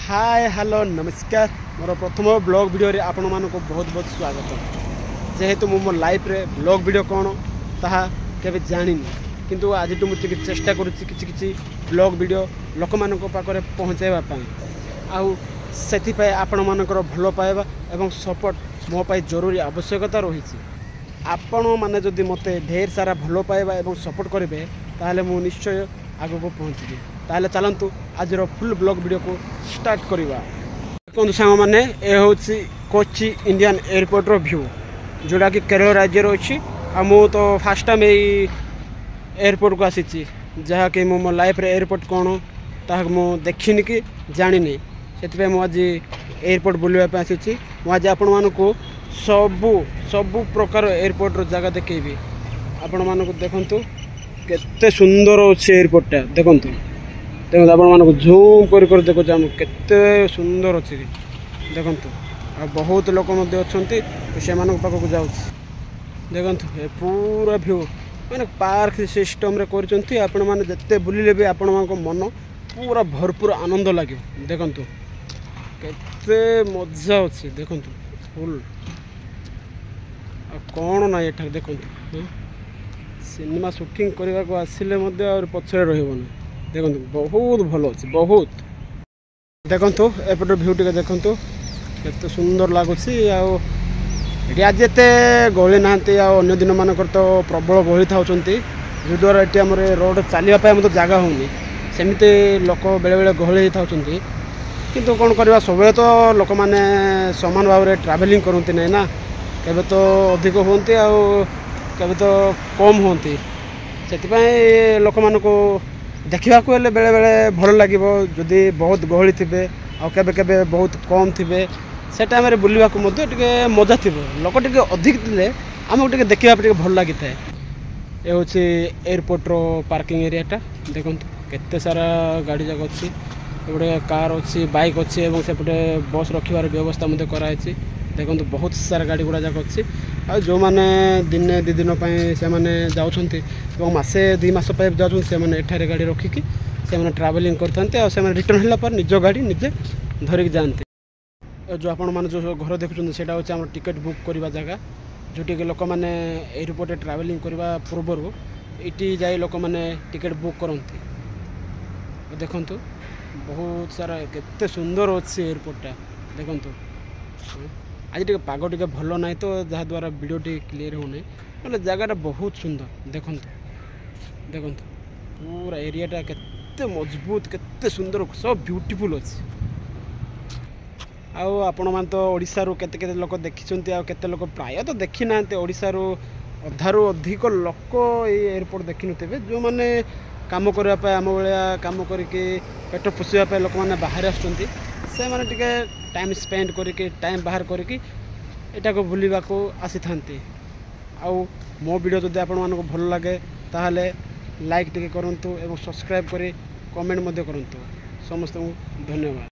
Hi hello नमस्कार मोर प्रथम blog video रे आपण मानको बहुत बहुत स्वागत। जेहेतु मो लाइफ रे ब्लॉग वीडियो कौन ताहा केबे जानिनी किंतु आज तो मुझे चेष्टा करुच्ची किछि ब्लॉग वीडियो लोक मानक पाखरे पहुँचाइबा पई आउ सेथिपाई आपण मानकर भल पाइबा एवं सपोर्ट मो पाई जरूरी आवश्यकता रही। आपण माने जदि मते ढेर सारा भल पाइबा एवं सपोर्ट करेंगे ताहले मु निश्चय आगो को पहुँचबी। ताहले चलंतु आज फ्ुल ब्लॉग वीडियो को स्टार्ट करवा। देखो सांग मैंने ये हूँ कोची इंडियन एयरपोर्ट रो व्यू जोड़ा कि केरल राज्य अच्छी आ मु तो फास्ट टाइम यही एयरपोर्ट को आसी जहाँकि मो लाइफ रे एयरपोर्ट कौन ता मु देखनी कि जानी से आज एयरपोर्ट बुलवाई आसी। आज आपण मानक सबू सबू प्रकार एयरपोर्ट रो जगह देखेबी। आपण मानक देखंतु केते सुंदर अच्छे एयरपोर्टा देखंतु देखो आपण मानक झूम कर देखो केते सुंदर अच्छी देखंतु आ बहुत लोक से पाखक जाऊँ देखंतु ए पूरा व्यू माने पार्क सिस्टम रे करचंती। आपण माने जत्ते बुलिले भी आपण मानक मन पूरा भरपूर आनंद लगे। देखंतु केते मजा अच्छी देखंतु फुल आ कौन ना एठा देखंतु सिनेमा शूटिंग करने को आसिले पछरे रही देखो बहुत भल अच्छे बहुत देखु एपट भ्यू टे देखु केत सुंदर लगुच। आज एत गहली ना अन्य दिन मानक तो प्रबल गहली था जद्वारा ये आम रोड चलने मतलब जगह होनी सेमती लोक बेले बेले गहली था किंतु कौन करवा सब तो लोक मैंने समान भाव में ट्रावेलिंग करती ना ना केबे तो अधिक होती केबे तो कम होती से लोक मानक देखा बेले बेले भल लगे जदि बहुत गहली थे केबे बहुत कम थे से टाइम बुलवा मजा थी लोक टे अधिक थे आमको टे देखा भल लगी था। ये हूँ एयरपोर्ट रो पार्किंग एरियाटा देखो केते सारा गाड़ी जाक अच्छी गोटे कार अच्छी बाइक अच्छी और सेपटे बस रखार व्यवस्था कराई देखो बहुत सारा गाड़ी गुड़ा जाक अच्छी आ जो मैंने दिने दी दिन से जाऊँ मसे दी मस जाऊँ से गाड़ी रखिकी से ट्रावेलिंग करते रिटर्न होला पर निज गाड़ी निजे धरिक जाते। जो आपण मैंने जो घर देखुं से हूँ टिकेट बुक करवा जगह जोटि लोक मैंने एयरपोर्ट ट्रावेलिंग करने पूर्वर ये जाए लोक मैंने टिकेट बुक करती देखु बहुत सारा केते सुंदर अच्छे एयरपोर्टा देखु आज टे पाग टे भल ना तो जहाद्वारा वीडियो टे क्लीयर होना ना जगह बहुत सुंदर देखु देखु पूरा एरियाटा केते मजबूत केते सुंदर सब ब्यूटीफुल अच्छे। आउ आपण मान तो ओडिसा रो केते केते लोक देखिछन्ती आ केते लोक प्राय तो देखि नांते ओडिसा रो अधारू अधिक लोक ए एयरपोर्ट देखि नथिबे जो माने काम करबा पे आम बेलिया काम करके पेट पोषिबा पे लोक माने बाहर आछन्ती से माने टिके टाइम स्पेंड करके टाइम बाहर करके एटा को बुलिबा को आसी थांती। आउ मो वीडियो जदि आपण मानको भल लागे ताहाले लाइक टिके करंतु एवं सब्सक्राइब करी कमेंट मध्ये करंतु। समस्त धन्यवाद।